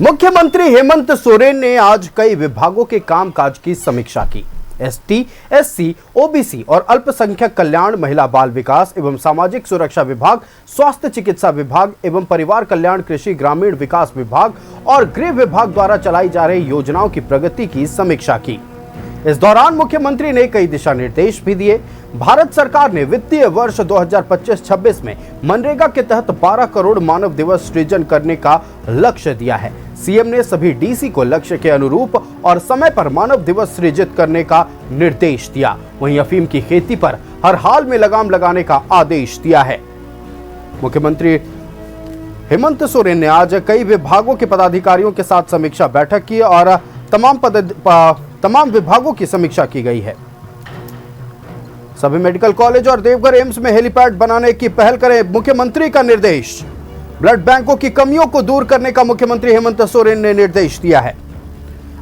मुख्यमंत्री हेमंत सोरेन ने आज कई विभागों के कामकाज की समीक्षा की। एसटी, एससी, ओबीसी और अल्पसंख्यक कल्याण, महिला बाल विकास एवं सामाजिक सुरक्षा विभाग, स्वास्थ्य चिकित्सा विभाग एवं परिवार कल्याण, कृषि ग्रामीण विकास विभाग और गृह विभाग द्वारा चलाई जा रही योजनाओं की प्रगति की समीक्षा की। इस दौरान मुख्यमंत्री ने कई दिशा निर्देश भी दिए। भारत सरकार ने वित्तीय वर्ष 2025-26 में मनरेगा के तहत 12 करोड़ मानव दिवस सृजन करने का लक्ष्य दिया है। सीएम ने सभी डीसी को लक्ष्य के अनुरूप और समय पर मानव दिवस सृजित करने का निर्देश दिया। वहीं अफीम की खेती पर हर हाल में लगाम लगाने का आदेश दिया है। मुख्यमंत्री हेमंत सोरेन ने आज कई विभागों के पदाधिकारियों के साथ समीक्षा बैठक की और तमाम विभागों की समीक्षा की गई है। सभी मेडिकल कॉलेज और देवघर एम्स में हेलीपैड बनाने की पहल करें, मुख्यमंत्री का निर्देश। ब्लड बैंकों की कमियों को दूर करने का मुख्यमंत्री हेमंत सोरेन ने निर्देश दिया है।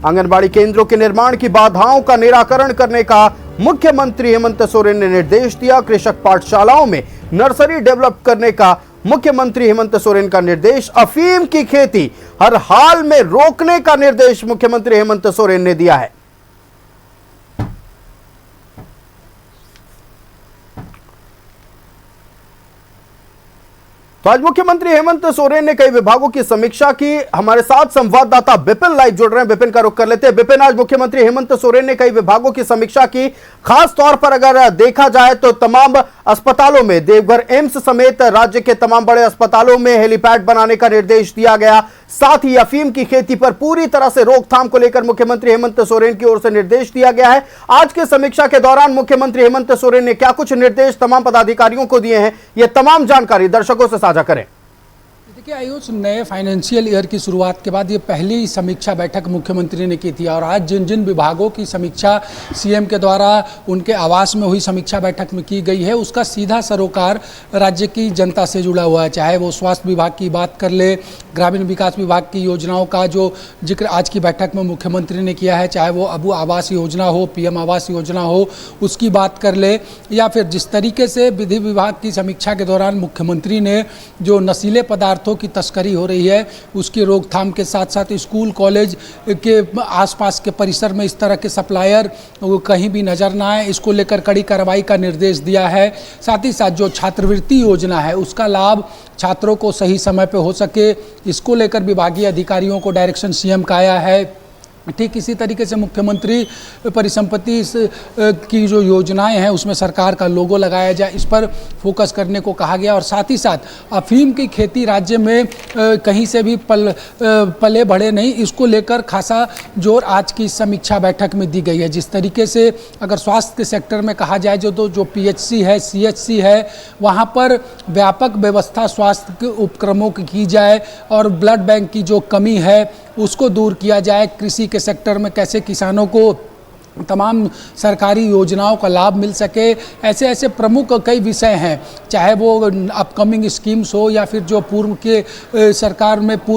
आंगनबाड़ी केंद्रों के निर्माण की बाधाओं का निराकरण करने का मुख्यमंत्री हेमंत सोरेन ने निर्देश दिया। कृषक पाठशालाओं में नर्सरी डेवलप करने का मुख्यमंत्री हेमंत सोरेन का निर्देश। अफीम की खेती हर हाल में रोकने का निर्देश मुख्यमंत्री हेमंत सोरेन ने दिया है। तो आज मुख्यमंत्री हेमंत सोरेन ने कई विभागों की समीक्षा की। हमारे साथ संवाददाता विपिन लाइव जुड़ रहे हैं, विपिन का रुख कर लेते हैं। विपिन, आज मुख्यमंत्री हेमंत सोरेन ने कई विभागों की समीक्षा की। खास तौर पर अगर देखा जाए तो तमाम अस्पतालों में, देवघर एम्स समेत राज्य के तमाम बड़े अस्पतालों में हेलीपैड बनाने का निर्देश दिया गया। साथ ही अफीम की खेती पर पूरी तरह से रोकथाम को लेकर मुख्यमंत्री हेमंत सोरेन की ओर से निर्देश दिया गया है। आज के समीक्षा के दौरान मुख्यमंत्री हेमंत सोरेन ने क्या कुछ निर्देश तमाम पदाधिकारियों को दिए हैं, ये तमाम जानकारी दर्शकों से साझा करें। देखिए आयुष, नए फाइनेंशियल ईयर की शुरुआत के बाद ये पहली समीक्षा बैठक मुख्यमंत्री ने की थी और आज जिन जिन विभागों की समीक्षा सीएम के द्वारा उनके आवास में हुई समीक्षा बैठक में की गई है, उसका सीधा सरोकार राज्य की जनता से जुड़ा हुआ है। चाहे वो स्वास्थ्य विभाग की बात कर ले, ग्रामीण विकास विभाग की योजनाओं का जो जिक्र आज की बैठक में मुख्यमंत्री ने किया है, चाहे वो अबू आवास योजना हो, पीएम आवास योजना हो, उसकी बात कर ले, या फिर जिस तरीके से विधि विभाग की समीक्षा के दौरान मुख्यमंत्री ने जो नशीले पदार्थों की तस्करी हो रही है उसकी रोकथाम के साथ साथ स्कूल कॉलेज के आसपास के परिसर में इस तरह के सप्लायर कहीं भी नजर ना आए, इसको लेकर कड़ी कार्रवाई का निर्देश दिया है। साथ ही साथ जो छात्रवृत्ति योजना है उसका लाभ छात्रों को सही समय पे हो सके, इसको लेकर विभागीय अधिकारियों को डायरेक्शन सीएम का आया है। ठीक इसी तरीके से मुख्यमंत्री परिसंपत्ति की जो योजनाएं हैं उसमें सरकार का लोगो लगाया जाए, इस पर फोकस करने को कहा गया। और साथ ही साथ अफीम की खेती राज्य में कहीं से भी पले बढ़े नहीं, इसको लेकर खासा जोर आज की समीक्षा बैठक में दी गई है। जिस तरीके से अगर स्वास्थ्य के सेक्टर में कहा जाए जो पीएचसी है, सीएचसी है, वहाँ पर व्यापक व्यवस्था स्वास्थ्य के उपक्रमों की जाए और ब्लड बैंक की जो कमी है उसको दूर किया जाए। कृषि के सेक्टर में कैसे किसानों को तमाम सरकारी योजनाओं का लाभ मिल सके, ऐसे ऐसे प्रमुख कई विषय हैं, चाहे वो अपकमिंग स्कीम्स हो या फिर जो पूर्व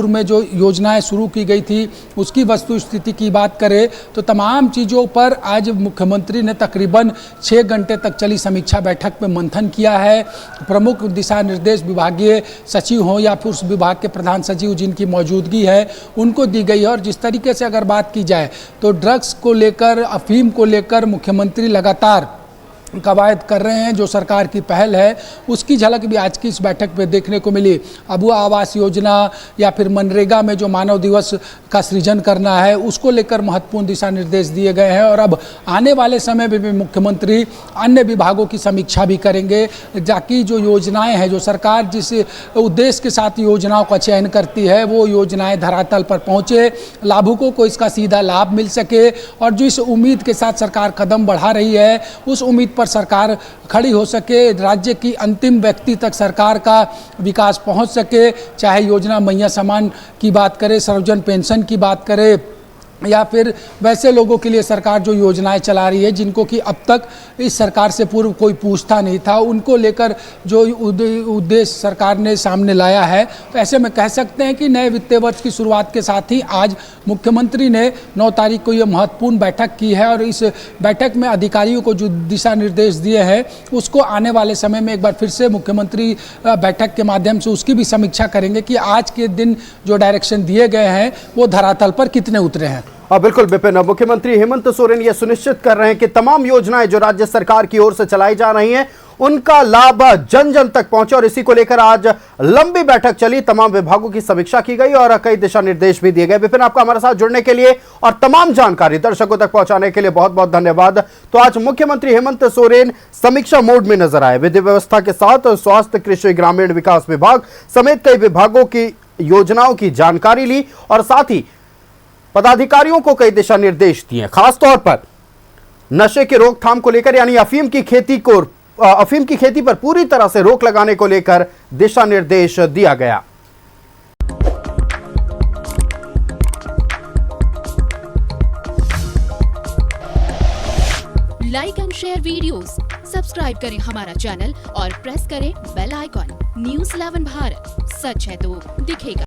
में जो योजनाएं शुरू की गई थी उसकी वस्तु स्थिति की बात करें तो तमाम चीज़ों पर आज मुख्यमंत्री ने तकरीबन 6 घंटे तक चली समीक्षा बैठक में मंथन किया है। प्रमुख दिशा निर्देश विभागीय सचिव हों या फिर उस विभाग के प्रधान सचिव जिनकी मौजूदगी है उनको दी गई है। और जिस तरीके से अगर बात की जाए तो ड्रग्स को लेकर, अफीम को लेकर मुख्यमंत्री लगातार कवायद कर रहे हैं। जो सरकार की पहल है उसकी झलक भी आज की इस बैठक में देखने को मिली। अबू आवास योजना या फिर मनरेगा में जो मानव दिवस का सृजन करना है उसको लेकर महत्वपूर्ण दिशा निर्देश दिए गए हैं। और अब आने वाले समय में भी मुख्यमंत्री अन्य विभागों की समीक्षा भी करेंगे ताकि जो योजनाएं हैं, जो सरकार जिस उद्देश्य के साथ योजनाओं का चयन करती है वो योजनाएं धरातल पर पहुँचे, लाभुकों को इसका सीधा लाभ मिल सके। और जो इस उम्मीद के साथ सरकार कदम बढ़ा रही है उस उम्मीद पर सरकार खड़ी हो सके, राज्य की अंतिम व्यक्ति तक सरकार का विकास पहुंच सके। चाहे योजना मैया समान की बात करें, सर्वजन पेंशन की बात करें या फिर वैसे लोगों के लिए सरकार जो योजनाएं चला रही है जिनको कि अब तक इस सरकार से पूर्व कोई पूछता नहीं था, उनको लेकर जो उद्देश्य सरकार ने सामने लाया है। तो ऐसे में कह सकते हैं कि नए वित्तीय वर्ष की शुरुआत के साथ ही आज मुख्यमंत्री ने 9 तारीख को ये महत्वपूर्ण बैठक की है और इस बैठक में अधिकारियों को जो दिशा निर्देश दिए हैं उसको आने वाले समय में एक बार फिर से मुख्यमंत्री बैठक के माध्यम से उसकी भी समीक्षा करेंगे कि आज के दिन जो डायरेक्शन दिए गए हैं वो धरातल पर कितने उतरे हैं। बिल्कुल विपिन, मुख्यमंत्री हेमंत सोरेन ये सुनिश्चित कर रहे हैं कि तमाम योजनाएं जो राज्य सरकार की ओर से चलाई जा रही हैं उनका लाभ जन जन तक पहुंचे और इसी को लेकर आज लंबी बैठक चली, तमाम विभागों की समीक्षा की गई और कई दिशा निर्देश भी दिए गए। विपिन, आपका हमारे साथ जुड़ने के लिए और तमाम जानकारी दर्शकों तक पहुंचाने के लिए बहुत बहुत धन्यवाद। तो आज मुख्यमंत्री हेमंत सोरेन समीक्षा मोड में नजर आए, विधि व्यवस्था के साथ स्वास्थ्य, कृषि, ग्रामीण विकास विभाग समेत कई विभागों की योजनाओं की जानकारी ली और साथ ही पदाधिकारियों को कई दिशा निर्देश दिए, खासतौर पर नशे की रोकथाम को लेकर, यानी अफीम की खेती पर पूरी तरह से रोक लगाने को लेकर दिशा निर्देश दिया गया। Like and share videos, subscribe करें हमारा चैनल और प्रेस करें बेल आइकॉन। न्यूज़ 11 भारत, सच है तो दिखेगा।